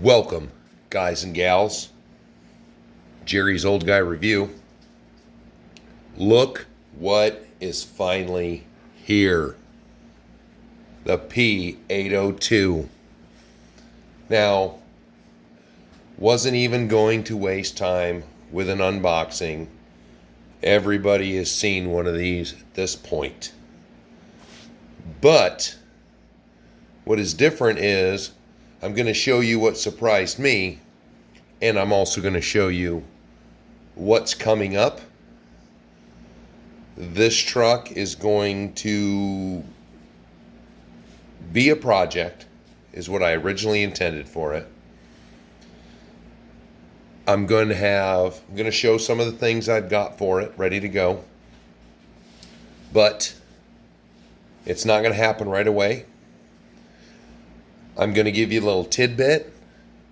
Welcome, guys and gals. Jerry's Old Guy Review. Look what is finally here. The P802. Now, wasn't even going to waste time with an unboxing. Everybody has seen one of these at this point. But what is different is I'm going to show you what surprised me, and I'm also going to show you what's coming up. This truck is going to be a project, is what I originally intended for it. I'm going to show some of the things I've got for it ready to go. But it's not going to happen right away. I'm going to give you a little tidbit,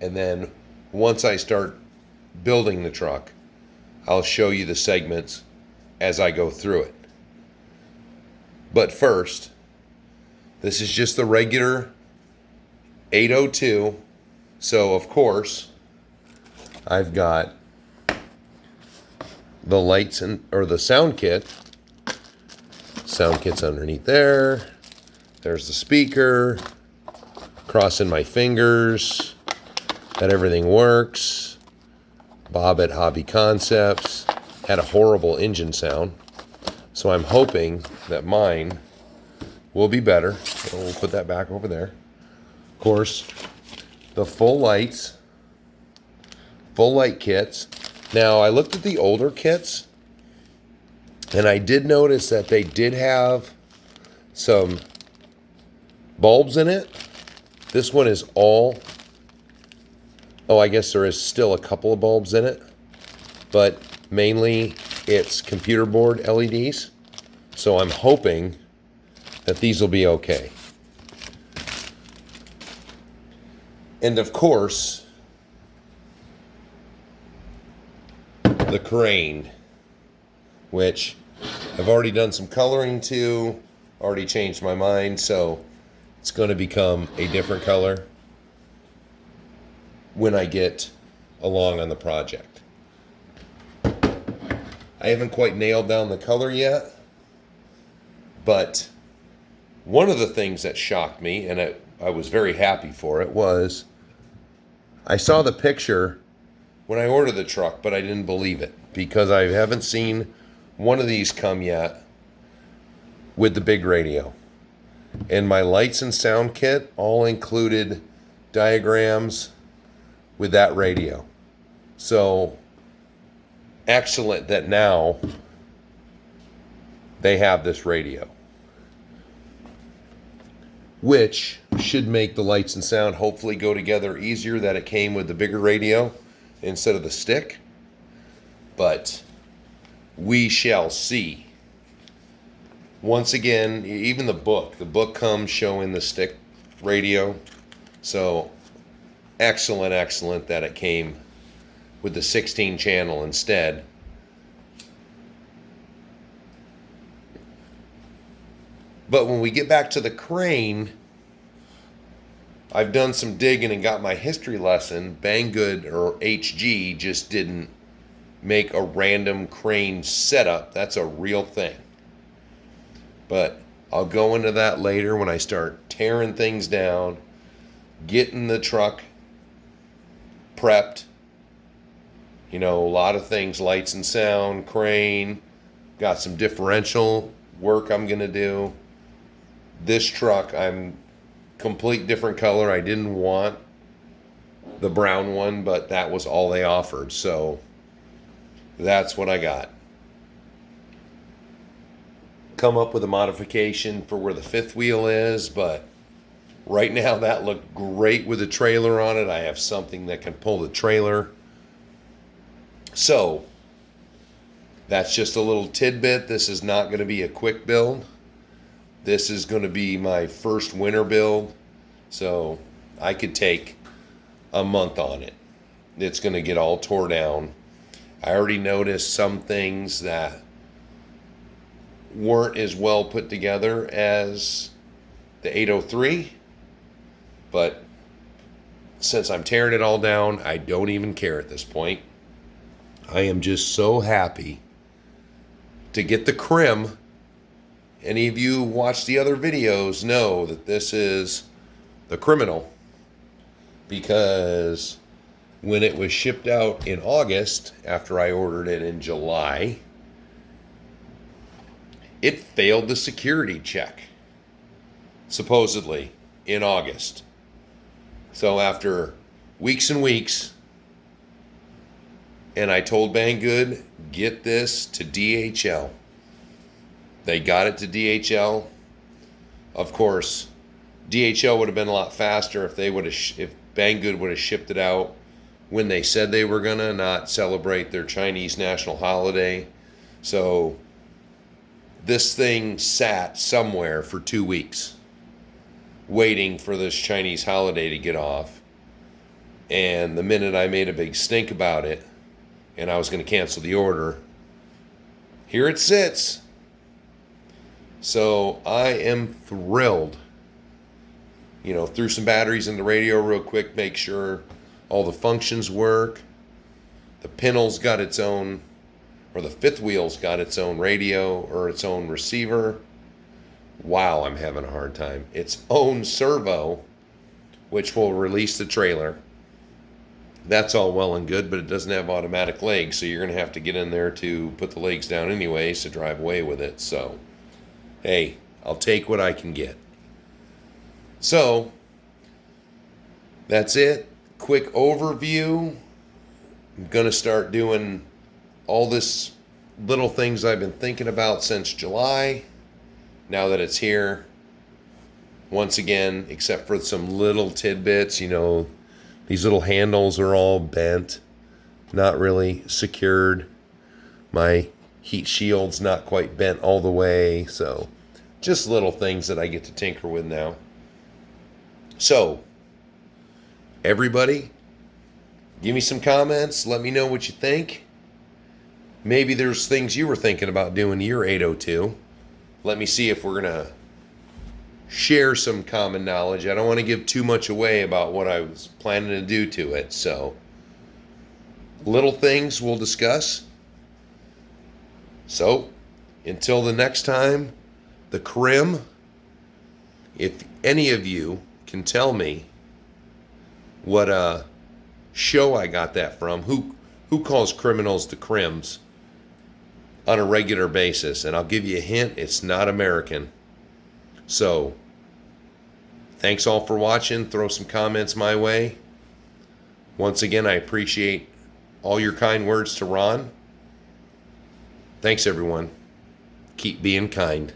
and then once I start building the truck, I'll show you the segments as I go through it. But first, this is just the regular 802. So, of course, I've got the lights or the sound kit. Sound kit's underneath there. There's the speaker. Crossing my fingers that everything works. Bob at Hobby Concepts had a horrible engine sound, so I'm hoping that mine will be better. So we'll put that back over there. Of course, the full light kits. Now, I looked at the older kits, and I did notice that they did have some bulbs in it. This one is all, I guess there is still a couple of bulbs in it, but mainly it's computer board LEDs. So I'm hoping that these will be okay. And of course, the crane, which I've already done some coloring to, already changed my mind, so it's going to become a different color when I get along on the project. I haven't quite nailed down the color yet, but one of the things that shocked me, and I was very happy for it, was I saw the picture when I ordered the truck, but I didn't believe it because I haven't seen one of these come yet with the big radio. And my lights and sound kit all included diagrams with that radio. So excellent that now they have this radio, which should make the lights and sound hopefully go together easier that it came with the bigger radio instead of the stick. But we shall see. Once again, even the book comes showing the stick radio. So excellent that it came with the 16 channel instead. But when we get back to the crane, I've done some digging and got my history lesson. Banggood or HG just didn't make a random crane setup. That's a real thing. But I'll go into that later when I start tearing things down, getting the truck prepped. You know, a lot of things, lights and sound, crane, got some differential work I'm going to do. This truck, I'm complete different color. I didn't want the brown one, but that was all they offered. So that's what I got. Come up with a modification for where the fifth wheel is, but right now that looked great with the trailer on it. I have something that can pull the trailer. So that's just a little tidbit. This is not going to be a quick build. This is going to be my first winter build, so I could take a month on it. It's going to get all tore down. I already noticed some things that weren't as well put together as the 803, but since I'm tearing it all down, I don't even care at this point. I am just so happy to get the crim. Any of you watch the other videos know that this is the criminal, because when it was shipped out in August, after I ordered it in July, it failed the security check, supposedly, in August. So after weeks and weeks, and I told Banggood, get this to DHL. They got it to DHL. Of course, DHL would have been a lot faster if if Banggood would have shipped it out when they said they were gonna, not celebrate their Chinese national holiday. So this thing sat somewhere for 2 weeks waiting for this Chinese holiday to get off. And the minute I made a big stink about it and I was going to cancel the order, here it sits. So I am thrilled. You know, threw some batteries in the radio real quick, make sure all the functions work. The pinwheel's got its own, or the fifth wheel's got its own radio or its own receiver. Wow, I'm having a hard time. Its own servo, which will release the trailer. That's all well and good, but it doesn't have automatic legs, so you're going to have to get in there to put the legs down anyways to drive away with it. So, hey, I'll take what I can get. So, that's it. Quick overview. I'm going to start doing all this little things I've been thinking about since July. Now that it's here, once again, except for some little tidbits, you know, these little handles are all bent, not really secured. My heat shield's not quite bent all the way, so just little things that I get to tinker with now. So, everybody, give me some comments. Let me know what you think. Maybe there's things you were thinking about doing to your 802. Let me see if we're going to share some common knowledge. I don't want to give too much away about what I was planning to do to it. So, little things we'll discuss. So, until the next time, the crim. If any of you can tell me what show I got that from, who calls criminals the crims on a regular basis, and I'll give you a hint, it's not American. So, thanks all for watching. Throw some comments my way. Once again, I appreciate all your kind words to Ron. Thanks, everyone. Keep being kind.